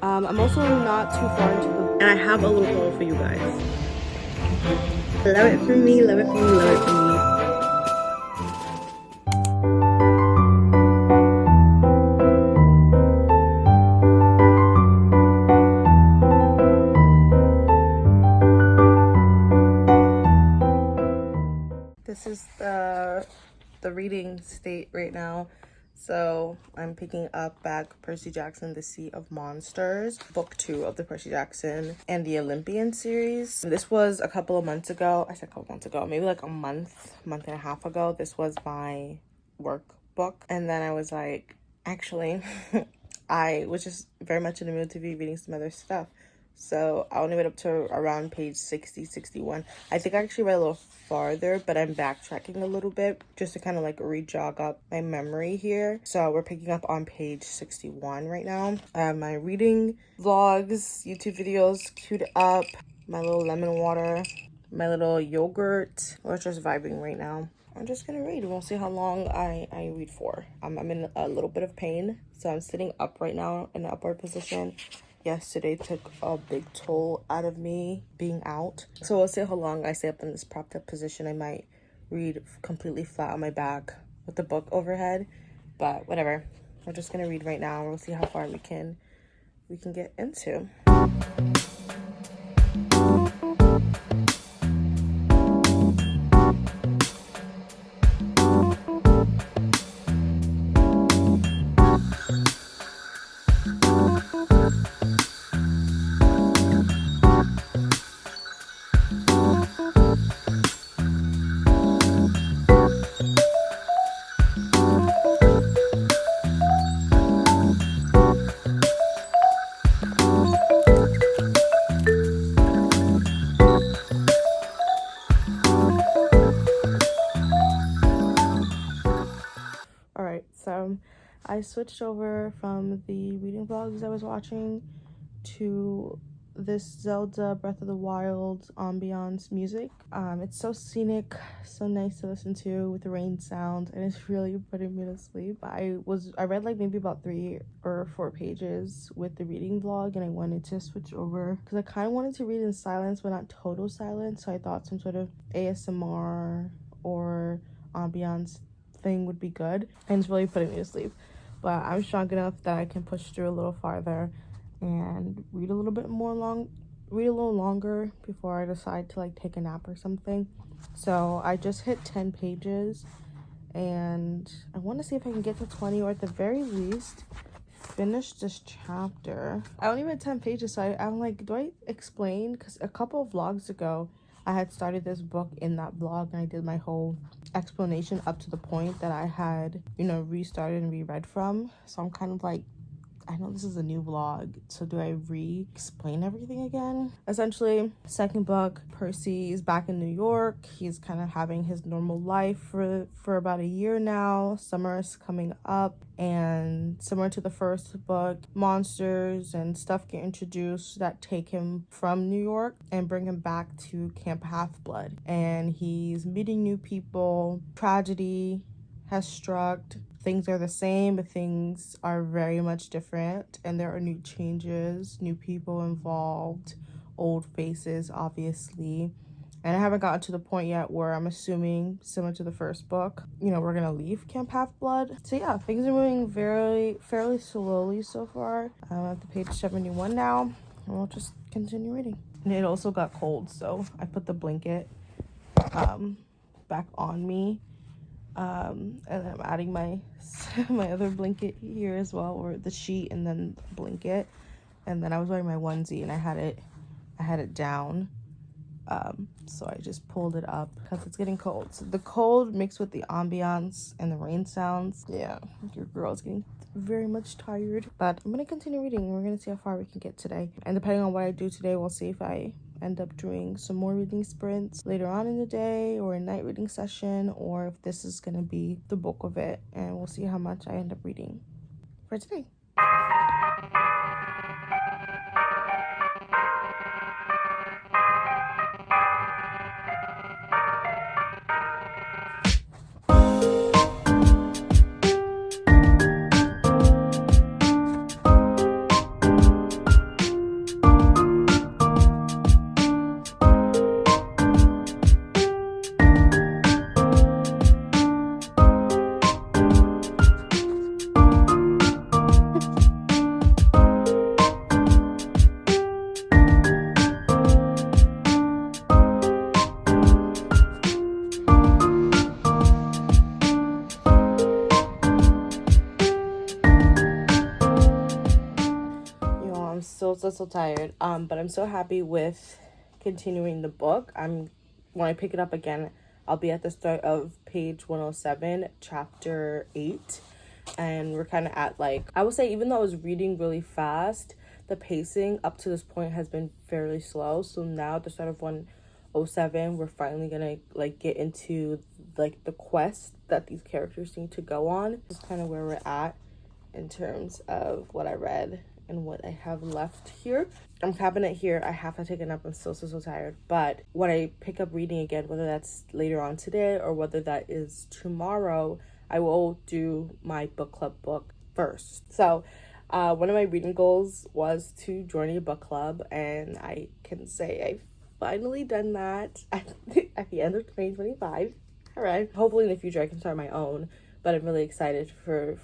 I'm also not too far into the... And I have a little haul for you guys. Love it for me, love it for me, love it for me. This is the reading state right now. So I'm picking up back Percy Jackson, The Sea of Monsters, book 2 of the Percy Jackson and the Olympian series. This was a couple of months ago. I said a couple months ago, maybe like a month and a half ago. This was my workbook. And then I was like, actually, I was just very much in the mood to be reading some other stuff. So I only went up to around page 60, 61. I think I actually read a little farther, but I'm backtracking a little bit just to kind of like re-jog up my memory here. So we're picking up on page 61 right now. I have my reading vlogs, YouTube videos queued up, my little lemon water, my little yogurt. We're just vibing right now. I'm just gonna read. We'll see how long I read for. I'm in a little bit of pain, so I'm sitting up right now in an upward position. Yesterday took a big toll out of me being out. So we'll see how long I stay up in this propped up position. I might read completely flat on my back with the book overhead, but whatever. We're just gonna read right now. We'll see how far we can get into. So I switched over from the reading vlogs I was watching to this Zelda Breath of the Wild ambiance music. It's so scenic, so nice to listen to with the rain sound, and it's really putting me to sleep. I read like maybe about 3 or 4 pages with the reading vlog, and I wanted to switch over because I kind of wanted to read in silence but not total silence, so I thought some sort of ASMR or ambiance thing would be good, and it's really putting me to sleep. But I'm strong enough that I can push through a little farther and read a little longer before I decide to like take a nap or something. So I just hit 10 pages and I want to see if I can get to 20, or at the very least finish this chapter. I only read 10 pages, so I'm like, do I explain? Because a couple of vlogs ago I had started this book in that vlog, and I did my whole explanation up to the point that I had, restarted and reread from. So I'm kind of like, I know this is a new vlog, so do I re-explain everything again? Essentially, second book, Percy is back in New York. He's kind of having his normal life for about a year now. Summer is coming up, and similar to the first book, monsters and stuff get introduced that take him from New York and bring him back to Camp Half-Blood. And he's meeting new people. Tragedy has struck. Things are the same, but things are very much different, and there are new changes, new people involved, old faces, obviously. And I haven't gotten to the point yet where I'm assuming, similar to the first book, we're gonna leave Camp Half-Blood. So yeah, things are moving fairly slowly so far. I'm at the page 71 now, and we'll just continue reading. And it also got cold, so I put the blanket back on me. And I'm adding my other blanket here as well, or the sheet and then the blanket. And then I was wearing my onesie and I had it down, so I just pulled it up because it's getting cold. So the cold mixed with the ambiance and the rain sounds, yeah, your girl's getting very much tired. But I'm gonna continue reading. We're gonna see how far we can get today, and depending on what I do today, we'll see if I end up doing some more reading sprints later on in the day, or a night reading session, or if this is gonna be the bulk of it, and we'll see how much I end up reading for today. so tired. But I'm so happy with continuing the book. When I pick it up again, I'll be at the start of page 107, chapter 8. And we're kind of at, like, I would say, even though I was reading really fast, the pacing up to this point has been fairly slow. So now at the start of 107, we're finally gonna, like, get into, like, the quest that these characters need to go on. This is kind of where we're at in terms of what I read and what I have left here. I'm capping it here. I have to take a nap. I'm so tired. But when I pick up reading again, whether that's later on today or whether that is tomorrow, I will do my book club book first. So one of my reading goals was to join a book club, and I can say I've finally done that at the end of 2025. All right. Hopefully in the future I can start my own, but I'm really excited for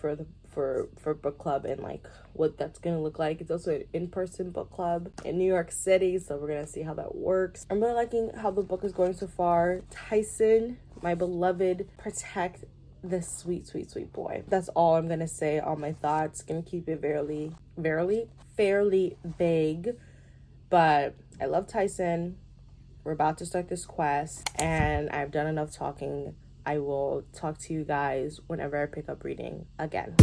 book club and like what that's gonna look like. It's also an in-person book club in New York City, so we're gonna see how that works. I'm really liking how the book is going so far. Tyson, my beloved, protect this sweet boy. That's all I'm gonna say. All my thoughts. Gonna keep it fairly vague, but I love Tyson. We're about to start this quest, and I've done enough talking. I will talk to you guys whenever I pick up reading again.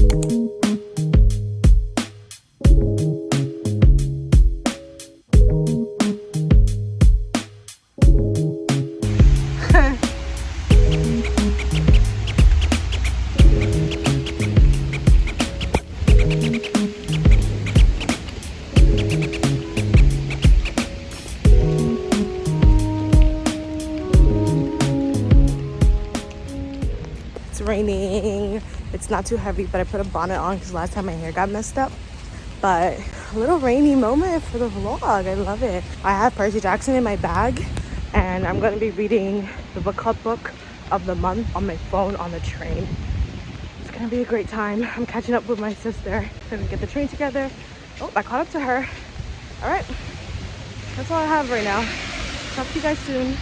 Raining. It's not too heavy, but I put a bonnet on because last time my hair got messed up. But a little rainy moment for the vlog. I love it. I have Percy Jackson in my bag, and I'm going to be reading the book club book of the month on my phone on the train. It's going to be a great time. I'm catching up with my sister. Gonna get the train together. Oh, I caught up to her. All right, that's all I have right now. Talk to you guys soon.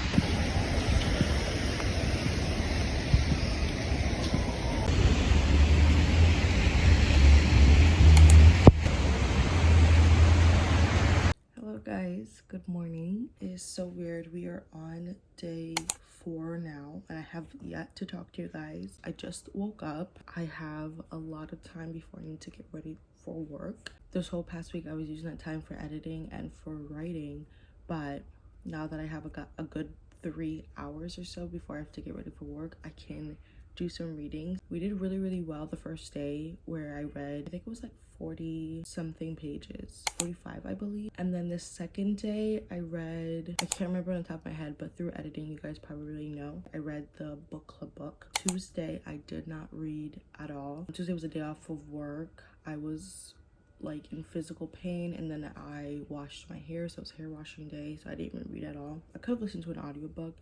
Guys, good morning. It is so weird. We are on day 4 now, and I have yet to talk to you guys. I just woke up. I have a lot of time before I need to get ready for work. This whole past week I was using that time for editing and for writing, but now that I have a good 3 hours or so before I have to get ready for work, I can do some reading. We did really well the first day, where I read, I think it was like 40 something pages, 45 I believe. And then the second day I read, I can't remember on the top of my head, but through editing, you guys probably know, I read the book club book. Tuesday I did not read at all. Tuesday was a day off of work. I was like in physical pain, and then I washed my hair, so it was hair washing day, so I didn't even read at all. I could have listened to an audiobook,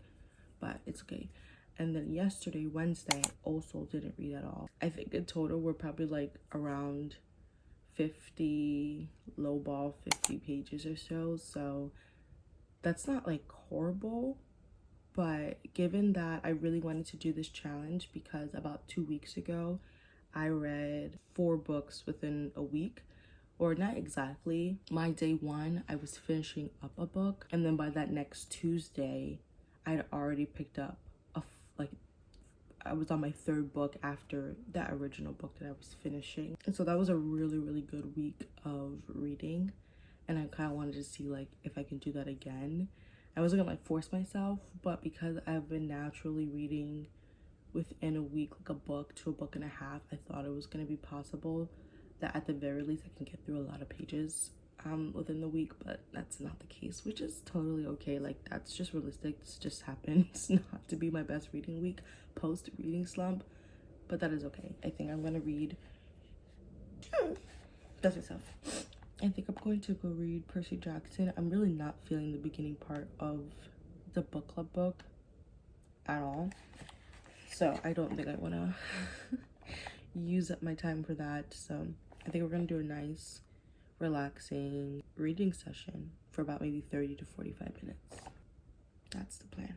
but it's okay. And then yesterday, Wednesday, I also didn't read at all. I think in total we're probably like around 50, lowball 50 pages or so. So that's not like horrible, but given that I really wanted to do this challenge because about 2 weeks ago, I read 4 books within a week. Or not exactly. My day 1, I was finishing up a book, and then by that next Tuesday, I'd already picked up I was on my 3rd book after that original book that I was finishing. And so that was a really good week of reading, and I kind of wanted to see like if I can do that again. I wasn't gonna like force myself, but because I've been naturally reading within a week, like a book to a book and a half, I thought it was gonna be possible that at the very least I can get through a lot of pages within the week. But that's not the case, which is totally okay. Like, that's just realistic. This just happens not to be my best reading week post reading slump, but that is okay. I think I'm gonna read that's myself. I think I'm going to go read Percy Jackson. I'm really not feeling the beginning part of the book club book at all, so I don't think I want to use up my time for that. So I think we're gonna do a nice relaxing reading session for about maybe 30 to 45 minutes. That's the plan.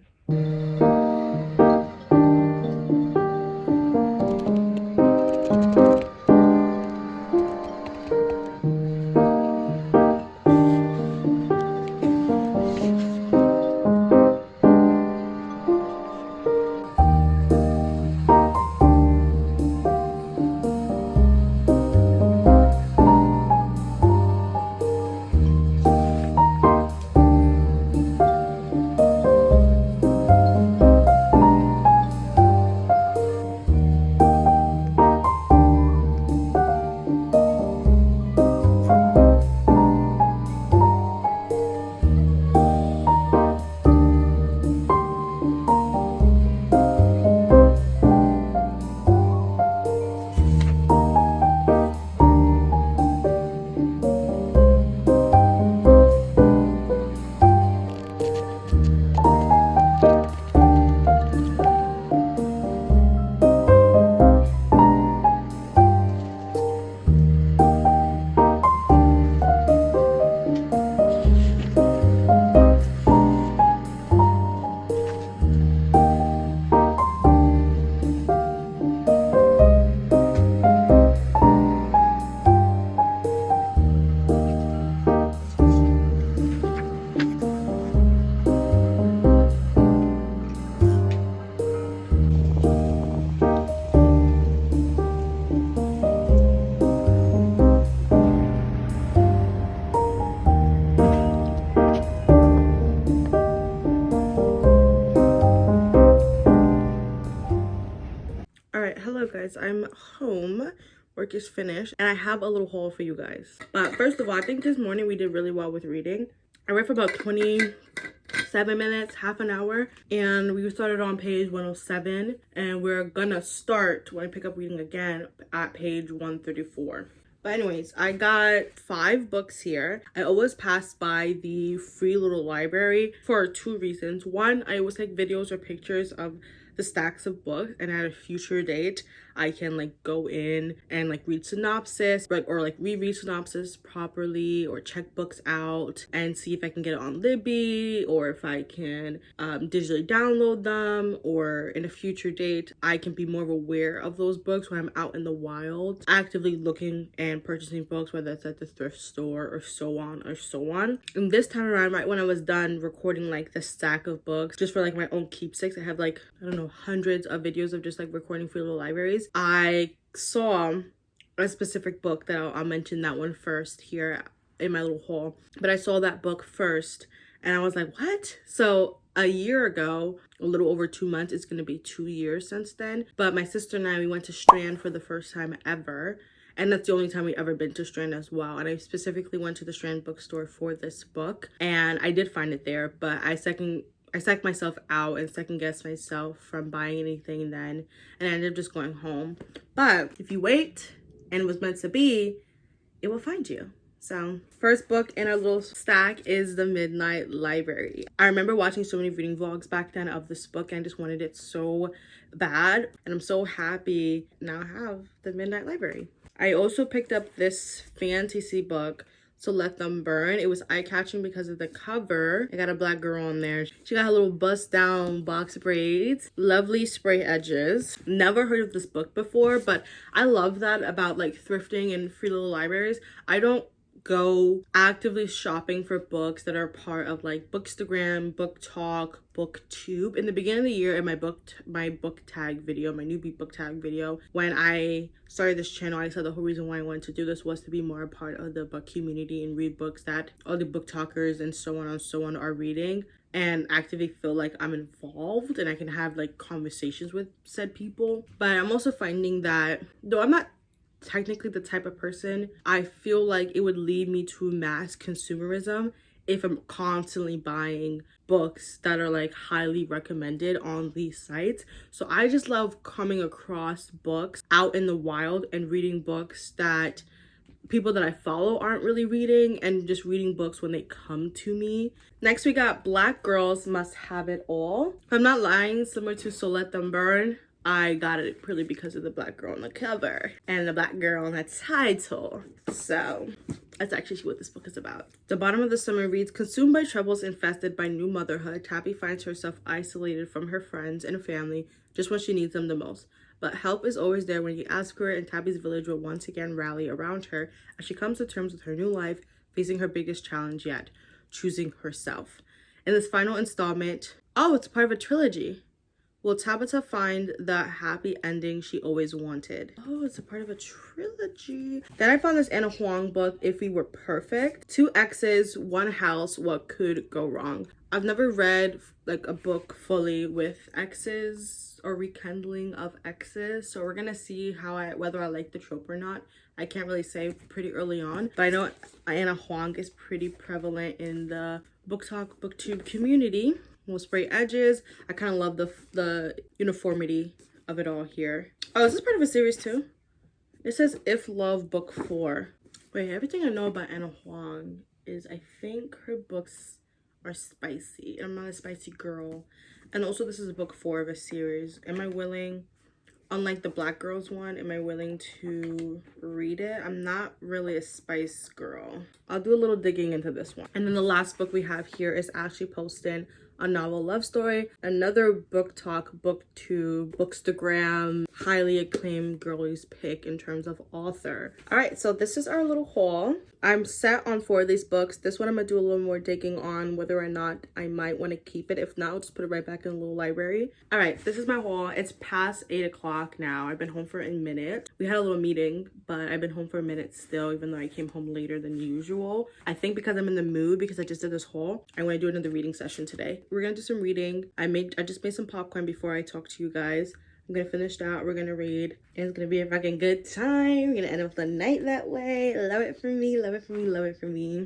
guys, I'm home. Work is finished and I have a little haul for you guys. But first of all, I think this morning we did really well with reading. I read for about 27 minutes, half an hour, and we started on page 107, and we're gonna start when I pick up reading again at page 134. But anyways, I got 5 books here. I always pass by the free little library for 2 reasons. One, I always take videos or pictures of the stacks of books, and at a future date I can like go in and like read synopsis, or like reread synopsis properly, or check books out and see if I can get it on Libby, or if I can digitally download them, or in a future date I can be more aware of those books when I'm out in the wild actively looking and purchasing books, whether it's at the thrift store or so on or so on. And this time around, right when I was done recording like the stack of books just for like my own keepsakes, I have like, I don't know, hundreds of videos of just like recording free little libraries. I saw a specific book that I'll mention that one first here in my little haul, but I saw that book first and I was like, what? So a year ago, a little over 2 months, it's gonna be 2 years since then, but my sister and I, we went to Strand for the first time ever. And that's the only time we've ever been to Strand as well. And I specifically went to the Strand bookstore for this book, and I did find it there, but I psyched myself out and second guessed myself from buying anything then, and I ended up just going home. But if you wait and it was meant to be, it will find you. So first book in our little stack is The Midnight Library. I remember watching so many reading vlogs back then of this book, and I just wanted it so bad, and I'm so happy now I have The Midnight Library. I also picked up this fantasy book, So Let Them Burn. It was eye-catching because of the cover. I got a black girl on there. She got her little bust down box braids, lovely spray edges. Never heard of this book before, but I love that about like thrifting and free little libraries. I don't go actively shopping for books that are part of like Bookstagram, Book Talk, BookTube. In the beginning of the year, in my book tag video, my newbie book tag video, when I started this channel, I said the whole reason why I wanted to do this was to be more a part of the book community and read books that all the book talkers and so on are reading, and actively feel like I'm involved and I can have like conversations with said people. But I'm also finding that though I'm not technically the type of person, I feel like it would lead me to mass consumerism if I'm constantly buying books that are like highly recommended on these sites. So I just love coming across books out in the wild and reading books that people that I follow aren't really reading, and just reading books when they come to me. Next we got Black Girls Must Have It All. If I'm not lying, similar to So Let Them Burn, I got it purely because of the black girl on the cover and the black girl on the title. So that's actually what this book is about. The bottom of the summary reads, consumed by troubles infested by new motherhood, Tabby finds herself isolated from her friends and family just when she needs them the most. But help is always there when you ask for it, and Tabby's village will once again rally around her as she comes to terms with her new life, facing her biggest challenge yet, choosing herself. In this final installment, oh, it's part of a trilogy. Will Tabitha find the happy ending she always wanted? Oh, it's a part of a trilogy. Then I found this Anna Huang book, If We Were Perfect. 2 exes, 1 house, what could go wrong? I've never read like a book fully with exes or rekindling of exes, so we're gonna see whether I like the trope or not. I can't really say pretty early on, but I know Anna Huang is pretty prevalent in the Book Talk, BookTube community. Little spray edges. I kind of love the uniformity of it all here. Oh, is this part of a series too? It says If Love Book 4. Wait, everything I know about Anna Huang is I think her books are spicy. I'm not a spicy girl. And also this is book 4 of a series. Am I willing, unlike the Black Girls one, am I willing to read it? I'm not really a spice girl. I'll do a little digging into this one. And then the last book we have here is Ashley Poston, A Novel Love Story. Another Book Talk, BookTube, Bookstagram, highly acclaimed girlies pick in terms of author. All right, so this is our little haul. I'm set on 4 of these books. This one I'm gonna do a little more digging on whether or not I might want to keep it. If not, I'll just put it right back in the little library. All right, this is my haul. It's past 8 o'clock now. I've been home for a minute. We had a little meeting, but I've been home for a minute still, even though I came home later than usual. I think because I'm in the mood, because I just did this haul, I want to do another reading session today. We're gonna do some reading. I just made some popcorn before I talk to you guys. I'm gonna finish that. We're gonna read. And it's gonna be a fucking good time. We're gonna end up the night that way. Love it for me, love it for me, love it for me.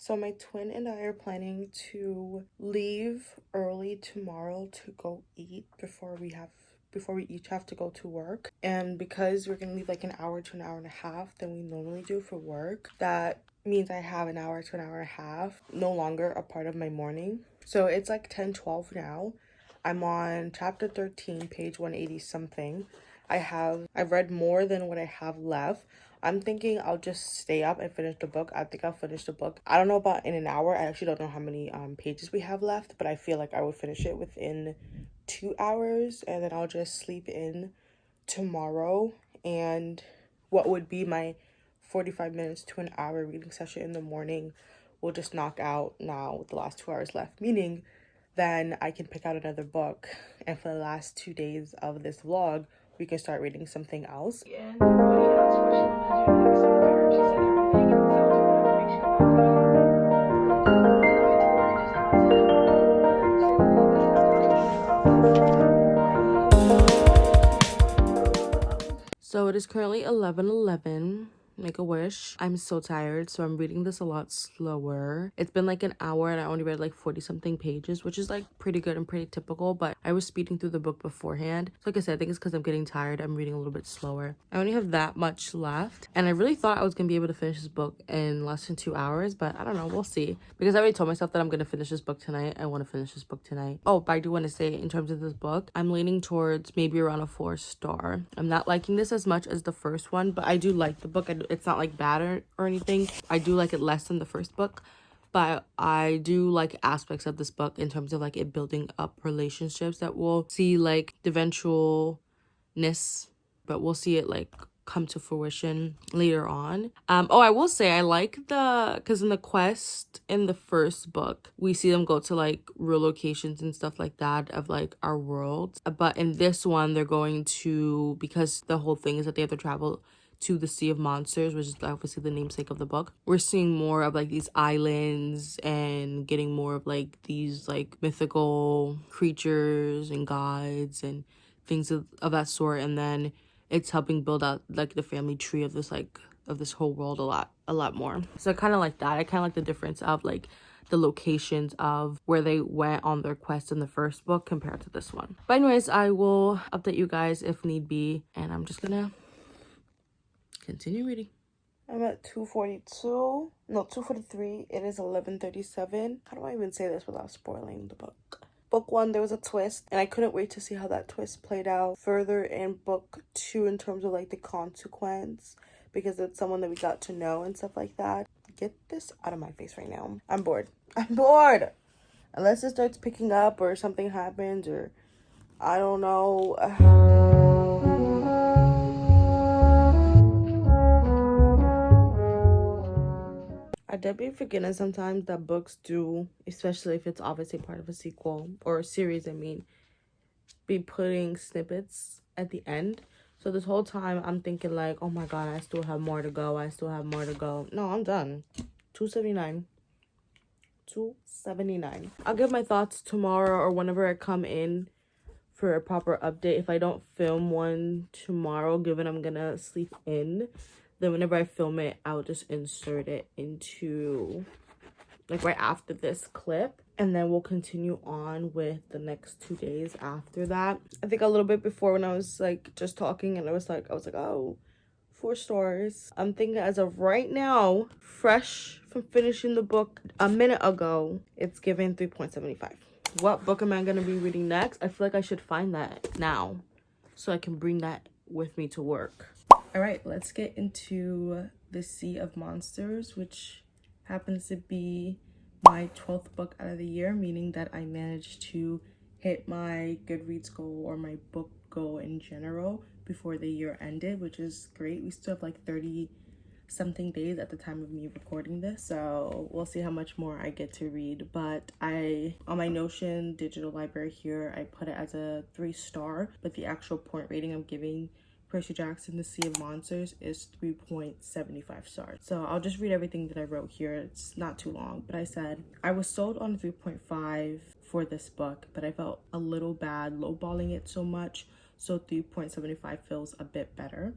So my twin and I are planning to leave early tomorrow to go eat before we each have to go to work. And because we're gonna leave like an hour to an hour and a half than we normally do for work, that means I have an hour to an hour and a half no longer a part of my morning. So it's like 10:12 now. I'm on chapter 13, page 180 something. I've read more than what I have left. I'm thinking I'll just stay up and finish the book. I think I'll finish the book. I don't know about in an hour. I actually don't know how many pages we have left, but I feel like I will finish it within 2 hours, and then I'll just sleep in tomorrow. And what would be my 45 minutes to an hour reading session in the morning will just knock out now with the last 2 hours left, meaning then I can pick out another book, and for the last 2 days of this vlog we can start reading something else. Yeah. So it is currently 11:11. Make a wish. I'm so tired, so I'm reading this a lot slower. It's been like an hour and I only read like 40 something pages, which is like pretty good and pretty typical, but I was speeding through the book beforehand. So like I said, I think it's because I'm getting tired. I'm reading a little bit slower. I only have that much left, and I really thought I was gonna be able to finish this book in less than 2 hours, but I don't know, we'll see. Because I already told myself that I'm gonna finish this book tonight. I want to finish this book tonight. Oh, but I do want to say, in terms of this book, I'm leaning towards maybe around a 4-star. I'm not liking this as much as the first one, but I do like the book. It's not like bad or anything. I do like it less than the first book, but I do like aspects of this book in terms of like it building up relationships that we'll see like the eventualness, but we'll see it like come to fruition later on. Oh, I will say I like because in the quest in the first book we see them go to like real locations and stuff like that of like our world, but in this one they're going to, because the whole thing is that they have to travel to the Sea of Monsters, which is obviously the namesake of the book. We're seeing more of like these islands and getting more of like these like mythical creatures and gods and things of that sort, and then it's helping build out like the family tree of this whole world a lot more. So I kind of like that. I kind of like the difference of like the locations of where they went on their quest in the first book compared to this one. But anyways, I will update you guys if need be, and I'm just gonna continue reading. I'm at 2:42. No, 2:43. It is 11:37. How do I even say this without spoiling the book? book 1 there was a twist, and I couldn't wait to see how that twist played out further in book 2 in terms of like the consequence, because it's someone that we got to know and stuff like that. Get this out of my face right now. I'm bored. I'm bored. Unless it starts picking up or something happens, or I don't know. I did be forgetting sometimes that books do, especially if it's obviously part of a sequel or a series, I mean, be putting snippets at the end. So this whole time I'm thinking like, oh my god, I still have more to go. I still have more to go. No, I'm done. 279. 279. I'll give my thoughts tomorrow or whenever I come in for a proper update. If I don't film one tomorrow, given I'm gonna sleep in, then whenever I film it, I'll just insert it into like right after this clip, and then we'll continue on with the next 2 days after that. I think a little bit before, when I was like just talking and I was like, oh, 4 stars. I'm thinking as of right now, fresh from finishing the book a minute ago, it's given 3.75. What book am I gonna be reading next? I feel like I should find that now so I can bring that with me to work. All right, let's get into The Sea of Monsters, which happens to be my 12th book out of the year, meaning that I managed to hit my Goodreads goal or my book goal in general before the year ended, which is great. We still have like 30 something days at the time of me recording this, so we'll see how much more I get to read. But on my Notion digital library here, I put it as a 3-star, but the actual point rating I'm giving Percy Jackson, The Sea of Monsters is 3.75 stars. So I'll just read everything that I wrote here. It's not too long, but I said, I was sold on 3.5 for this book, but I felt a little bad lowballing it so much, so 3.75 feels a bit better.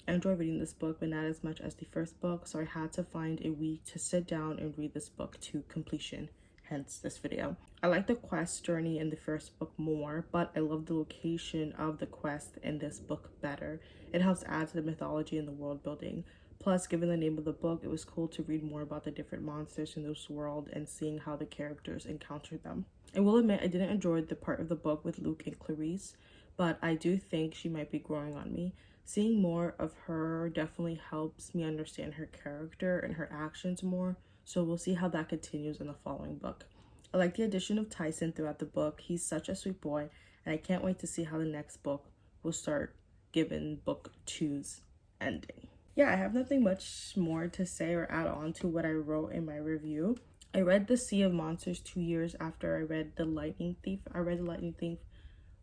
I enjoy reading this book, but not as much as the first book, so I had to find a week to sit down and read this book to completion, hence this video. I like the quest journey in the first book more, but I love the location of the quest in this book better. It helps add to the mythology and the world building. Plus, given the name of the book, it was cool to read more about the different monsters in this world and seeing how the characters encountered them. I will admit I didn't enjoy the part of the book with Luke and Clarice, but I do think she might be growing on me. Seeing more of her definitely helps me understand her character and her actions more, so we'll see how that continues in the following book. I like the addition of Tyson throughout the book. He's such a sweet boy, and I can't wait to see how the next book will start given book 2's ending. Yeah, I have nothing much more to say or add on to what I wrote in my review. I read The Sea of Monsters 2 years after I read The Lightning Thief. I read The Lightning Thief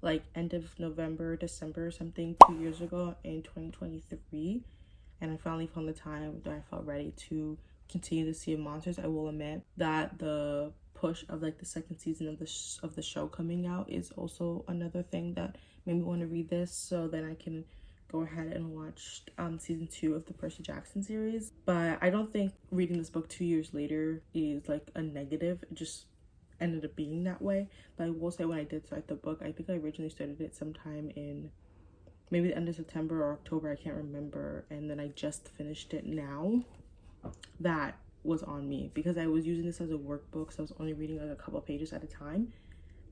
like end of November, December, something 2 years ago in 2023. And I finally found the time that I felt ready to continue The Sea of Monsters. I will admit that the push of like the second season of the show coming out is also another thing that made me want to read this, so then I can go ahead and watch season 2 of the Percy Jackson series. But I don't think reading this book 2 years later is like a negative. It just ended up being that way. But I will say, when I did start the book, I think I originally started it sometime in maybe the end of September or October, I can't remember, and then I just finished it now. That was on me because I was using this as a workbook, so I was only reading like a couple pages at a time,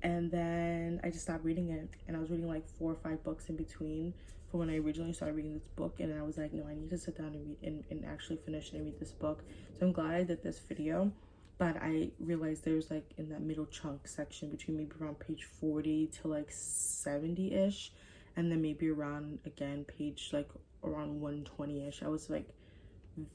and then I just stopped reading it, and I was reading like 4 or 5 books in between for when I originally started reading this book, and I was like, no, I need to sit down and read and actually finish and read this book. So I'm glad I did this video. But I realized there's like in that middle chunk section between maybe around page 40 to like 70-ish, and then maybe around again page like around 120-ish, I was like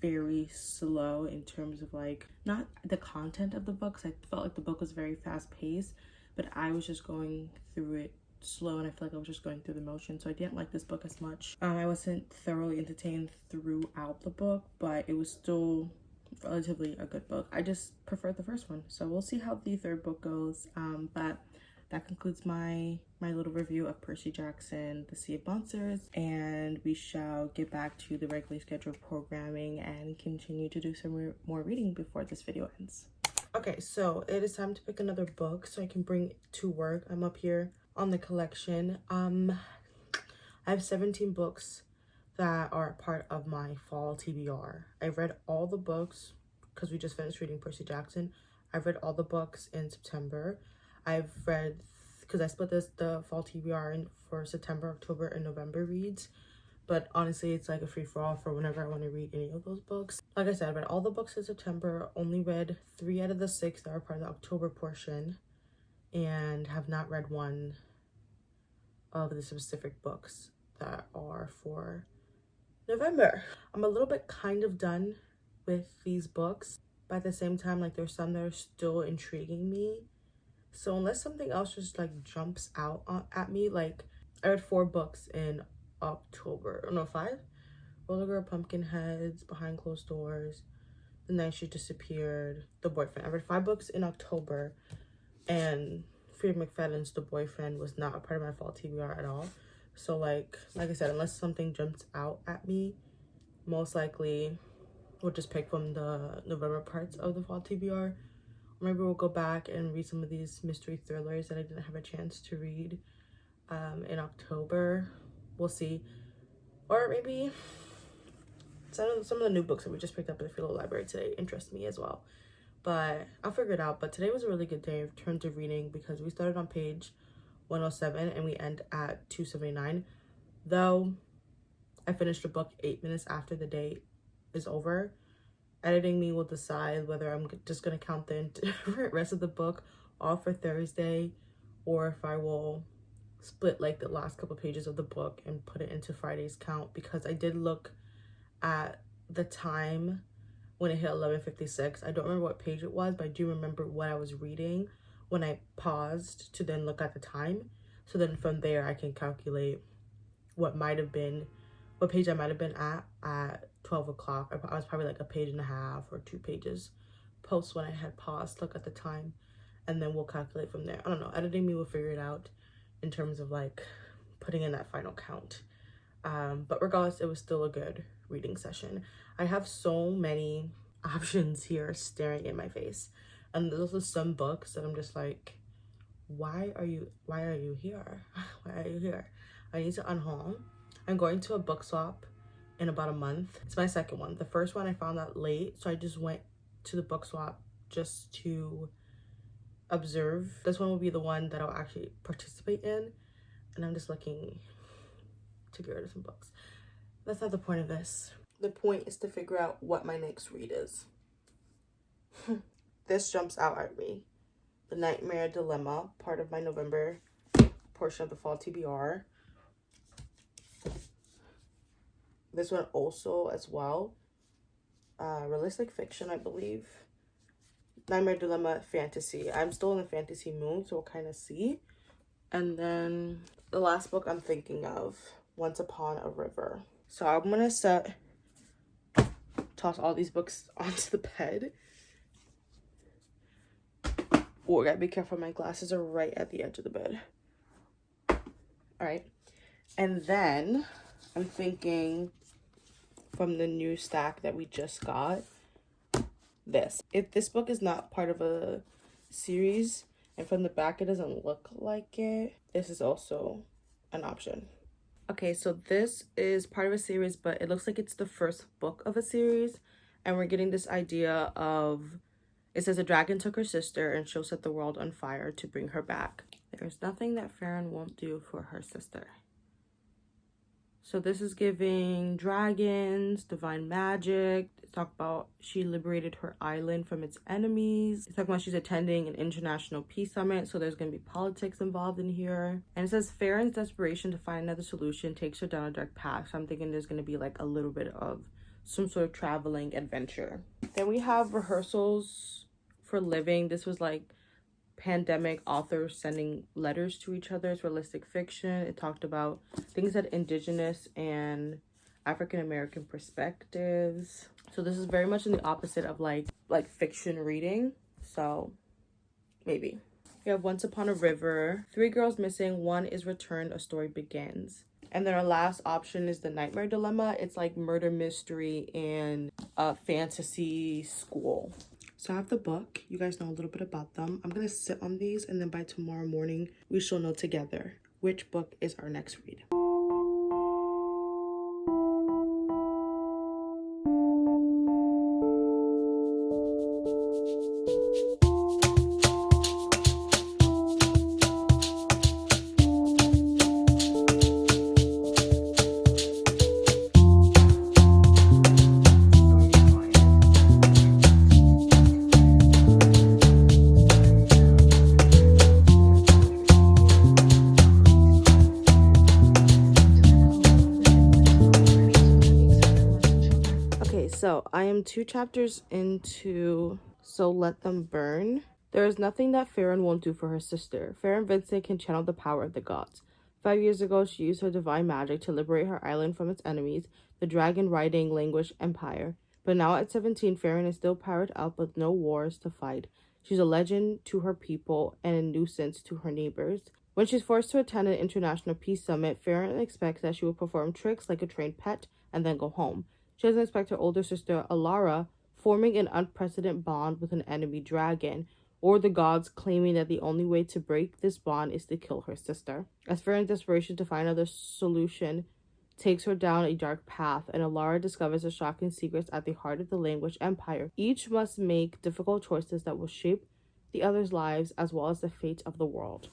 very slow in terms of like not the content of the book, because I felt like the book was very fast paced, but I was just going through it slow, and I feel like I was just going through the motion, so I didn't like this book as much. I wasn't thoroughly entertained throughout the book, but it was still relatively a good book. I just preferred the first one, so we'll see how the third book goes. But that concludes my little review of Percy Jackson, The Sea of Monsters, and we shall get back to the regularly scheduled programming and continue to do some more reading before this video ends. Okay, so it is time to pick another book so I can bring it to work. I'm up here on the collection. I have 17 books that are part of my fall TBR. I've read all the books because we just finished reading Percy Jackson. I've read all the books in September. I've read because I split the fall TBR in for September, October, and November reads. But honestly, it's like a free-for-all for whenever I want to read any of those books. Like I said, I read all the books in September, only read 3 out of the 6 that are part of the October portion, and have not read one of the specific books that are for November. I'm a little bit kind of done with these books, but at the same time, like, there's some that are still intriguing me. So unless something else just like jumps out at me, like I read 4 books in October, or no, 5. Roller Girl, Pumpkinheads, Behind Closed Doors, The Night She Disappeared, The Boyfriend. I read 5 books in October, and Freida McFadden's The Boyfriend was not a part of my fall TBR at all. So like I said, unless something jumps out at me, most likely we'll just pick from the November parts of the fall TBR. Or maybe we'll go back and read some of these mystery thrillers that I didn't have a chance to read in October. We'll see. Or maybe some of the new books that we just picked up at the Fable Library today interest me as well. But I'll figure it out. But today was a really good day in terms of reading, because we started on page 107 and we end at 279. Though I finished the book 8 minutes after the day is over. Editing me will decide whether I'm just going to count the rest of the book all for Thursday, or if I will split like the last couple pages of the book and put it into Friday's count, because I did look at the time when it hit 11:56. I don't remember what page it was, but I do remember what I was reading when I paused to then look at the time. So then from there I can calculate what page I might have been at 12 o'clock. I was probably like a page and a half or 2 pages post when I had paused, look at the time, and then we'll calculate from there. I don't know, editing me will figure it out in terms of like putting in that final count. But regardless, it was still a good reading session. I have so many options here staring in my face, and there's also some books that I'm just like, why are you here? Why are you here? I need to unhaul. I'm going to a book swap in about a month. It's my second one. The first one I found out late, so I just went to the book swap just to observe. This one will be the one that I'll actually participate in, and I'm just looking to get rid of some books. That's not the point of this. The point is to figure out what my next read is. This jumps out at me. The Nightmare Dilemma, part of my November portion of the fall TBR. This one also as well. Realistic fiction, I believe. Nightmare Dilemma, fantasy. I'm still in the fantasy mood, so we'll kind of see. And then the last book I'm thinking of, Once Upon a River. So I'm gonna toss all these books onto the bed. Oh, I gotta be careful, my glasses are right at the edge of the bed. All right, and then I'm thinking from the new stack that we just got, this. If this book is not part of a series and from the back it doesn't look like it, this is also an option. Okay, so this is part of a series, but it looks like it's the first book of a series, and we're getting this idea of, it says a dragon took her sister and she'll set the world on fire to bring her back. There's nothing that Farron won't do for her sister. So this is giving dragons, divine magic. It's talking about she liberated her island from its enemies. It's talking about she's attending an international peace summit, so there's going to be politics involved in here. And it says Farron's desperation to find another solution takes her down a dark path. So I'm thinking there's going to be like a little bit of some sort of traveling adventure. Then we have rehearsals for living. This was like pandemic authors sending letters to each other. It's realistic fiction. It talked about things that indigenous and African American perspectives. So this is very much in the opposite of like fiction reading. So maybe. We have Once Upon a River, 3 girls missing, 1 is returned, a story begins. And then our last option is the Nightmare Dilemma. It's like murder mystery and fantasy school. So I have the book. You guys know a little bit about them. I'm going to sit on these, and then by tomorrow morning, we shall know together which book is our next read. am 2 chapters into So Let Them Burn. There is nothing that Farron won't do for her sister. Farron Vincent can channel the power of the gods. 5 years ago, she used her divine magic to liberate her island from its enemies, the dragon-riding Language Empire. But now at 17, Farron is still powered up with no wars to fight. She's a legend to her people and a nuisance to her neighbors. When she's forced to attend an international peace summit, Farron expects that she will perform tricks like a trained pet and then go home. She doesn't expect her older sister, Alara, forming an unprecedented bond with an enemy dragon, or the gods claiming that the only way to break this bond is to kill her sister. As Farron's desperation to find another solution takes her down a dark path, and Alara discovers the shocking secrets at the heart of the Language Empire. Each must make difficult choices that will shape the other's lives as well as the fate of the world.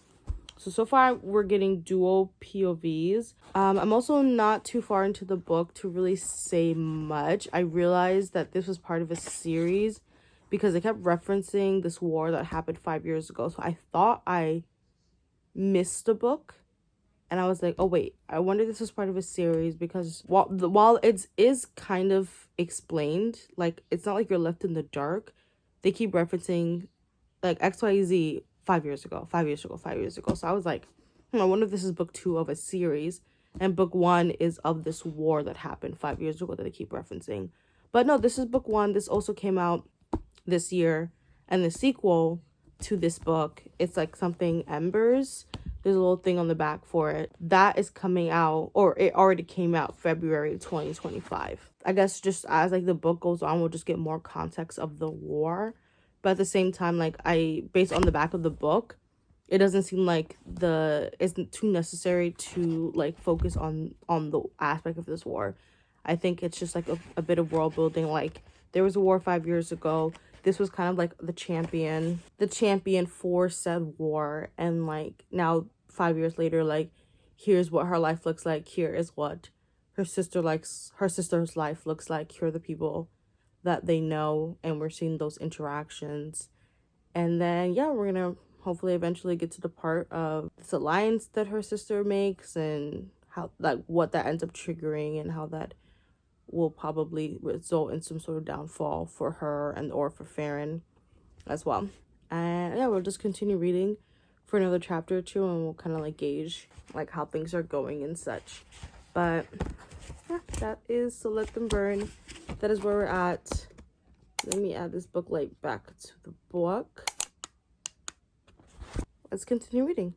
So far we're getting dual POVs. I'm also not too far into the book to really say much. I realized that this was part of a series because they kept referencing this war that happened 5 years ago. So I thought I missed the book. And I was like, oh wait, I wonder if this was part of a series, because while it is kind of explained, like it's not like you're left in the dark. They keep referencing like XYZ 5 years ago, 5 years ago, 5 years ago. So I was like, I wonder if this is book 2 of a series, and book 1 is of this war that happened 5 years ago that they keep referencing. But no, this is book 1. This also came out this year, and the sequel to this book, it's like something Embers. There's a little thing on the back for it. That is coming out, or it already came out, February 2025. I guess just as like the book goes on, we'll just get more context of the war. But at the same time, like based on the back of the book, it doesn't seem like it's too necessary to like focus on the aspect of this war. I think it's just like a bit of world building. Like there was a war 5 years ago. This was kind of like the champion for said war, and like now 5 years later, like here's what her life looks like. Here is what her sister's life looks like. Here are the people that they know, and we're seeing those interactions. And then yeah, we're gonna hopefully eventually get to the part of this alliance that her sister makes, and how like what that ends up triggering, and how that will probably result in some sort of downfall for her and or for Farron as well. And yeah, we'll just continue reading for another chapter or two, and we'll kind of like gauge like how things are going and such. But yeah, that is So Let Them Burn. That is where we're at. Let me add this book light back to the book. Let's continue reading.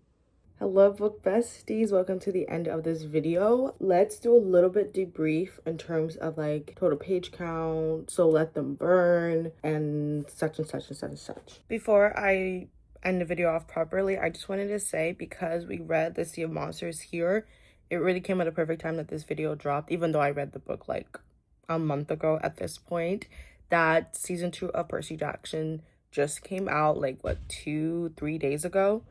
Hello book besties, welcome to the end of this video. Let's do a little bit debrief in terms of like total page count, So Let Them Burn, and such and such and such and such. Before I end the video off properly, I just wanted to say, because we read The Sea of Monsters here, it really came at a perfect time that this video dropped, even though I read the book like a month ago at this point, that season 2 of Percy Jackson just came out like what, 2-3 days ago.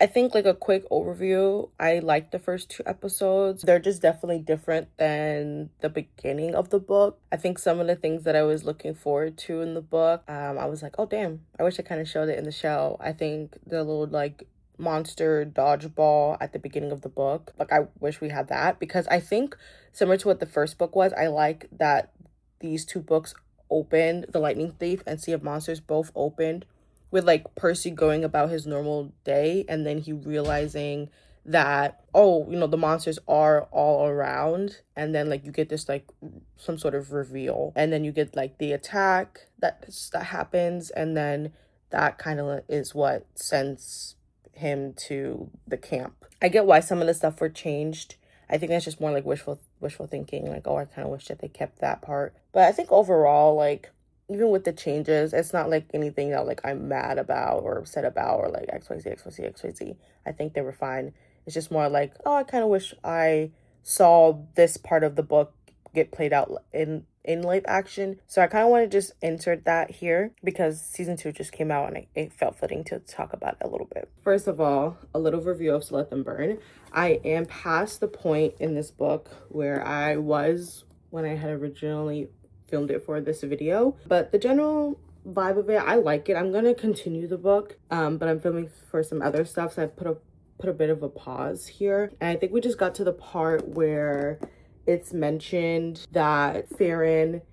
I think like a quick overview, I liked the first 2 episodes. They're just definitely different than the beginning of the book. I think some of the things that I was looking forward to in the book, I was like, oh damn, I wish I kind of showed it in the show. I think the little like monster dodgeball at the beginning of the book, like I wish we had that, because I think similar to what the first book was, I like that these 2 books opened, The Lightning Thief and Sea of Monsters both opened with like Percy going about his normal day, and then he realizing that, oh, you know, the monsters are all around, and then like you get this like some sort of reveal, and then you get like the attack that happens, and then that kind of is what sends him to the camp. I get why some of the stuff were changed. I think that's just more like wishful thinking, like, oh, I kind of wish that they kept that part. But I think overall, like, even with the changes, it's not like anything that like I'm mad about or upset about, or like XYZ. I think they were fine. It's just more like, oh, I kind of wish I saw this part of the book get played out in live action. So I kind of want to just insert that here because season 2 just came out, and it felt fitting to talk about it a little bit. First of all, a little review of So Let Them Burn. I am past the point in this book where I was when I had originally filmed it for this video, but the general vibe of it, I like it. I'm gonna continue the book, but I'm filming for some other stuff, so I put a bit of a pause here. And I think we just got to the part where it's mentioned that Farron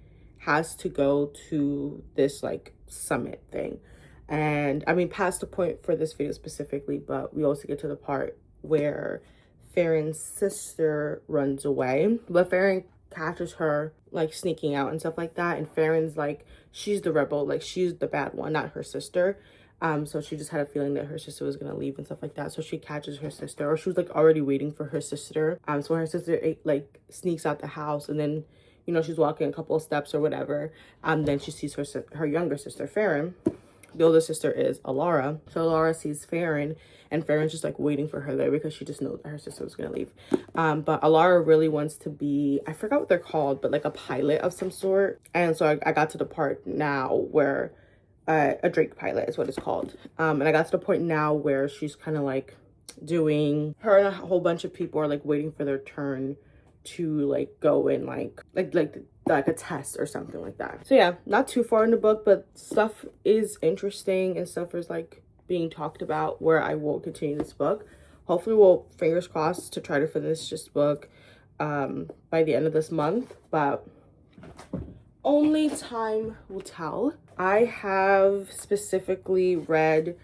has to go to this like summit thing. And I mean, past the point for this video specifically, but we also get to the part where Farron's sister runs away, but Farron catches her like sneaking out and stuff like that, and Farron's like, she's the rebel, like she's the bad one, not her sister. So she just had a feeling that her sister was gonna leave and stuff like that. So she catches her sister, or she was like already waiting for her sister. So her sister like sneaks out the house, and then, you know, she's walking a couple of steps or whatever. Then she sees her younger sister, Farron. The older sister is Alara. So Alara sees Farron, and Farron's just like waiting for her there because she just knows that her sister was gonna leave. But Alara really wants to be, I forgot what they're called, but like a pilot of some sort. And so I got to the part now where a Drake pilot is what it's called. And I got to the point now where she's kind of like doing, her and a whole bunch of people are like waiting for their turn to like go in like a test or something like that. So yeah, not too far in the book, but stuff is interesting and stuff is like being talked about where I will continue this book. Hopefully we'll, fingers crossed, to try to finish this book by the end of this month, but only time will tell. I have specifically read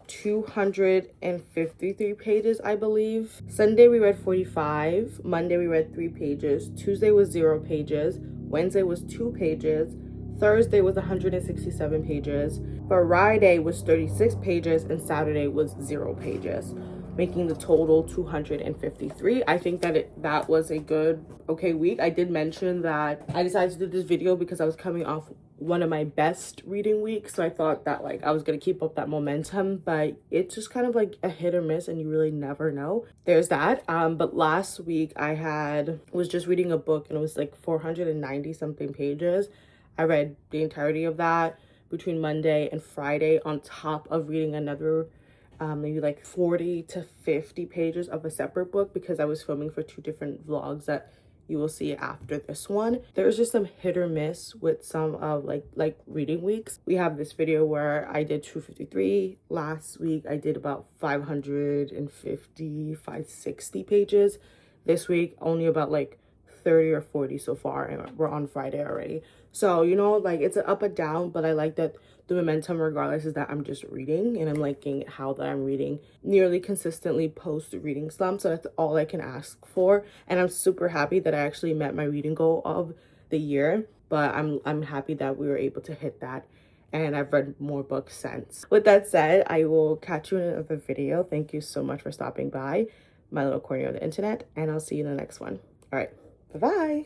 253 pages, I believe. Sunday we read 45, Monday we read 3 pages, Tuesday was 0 pages, Wednesday was 2 pages, Thursday was 167 pages, Friday was 36 pages, and Saturday was 0 pages, making the total 253. I think that that was a good, okay week. I did mention that I decided to do this video because I was coming off one of my best reading weeks, so I thought that like I was gonna keep up that momentum, but it's just kind of like a hit or miss and you really never know. There's that. But last week I was just reading a book and it was like 490 something pages. I read the entirety of that between Monday and Friday, on top of reading another maybe like 40 to 50 pages of a separate book because I was filming for 2 different vlogs that you will see after this one. There's just some hit or miss with some of like reading weeks. We have this video where I did 253. Last week I did about 560 pages. This week only about like 30 or 40 so far, and we're on Friday already. So, you know, like it's an up and down, but I like that the momentum regardless is that I'm just reading, and I'm liking how that I'm reading nearly consistently post reading slump. So that's all I can ask for, and I'm super happy that I actually met my reading goal of the year. But I'm happy that we were able to hit that, and I've read more books since. With that said, I will catch you in another video. Thank you so much for stopping by my little corner of the internet, and I'll see you in the next one. All right, bye-bye.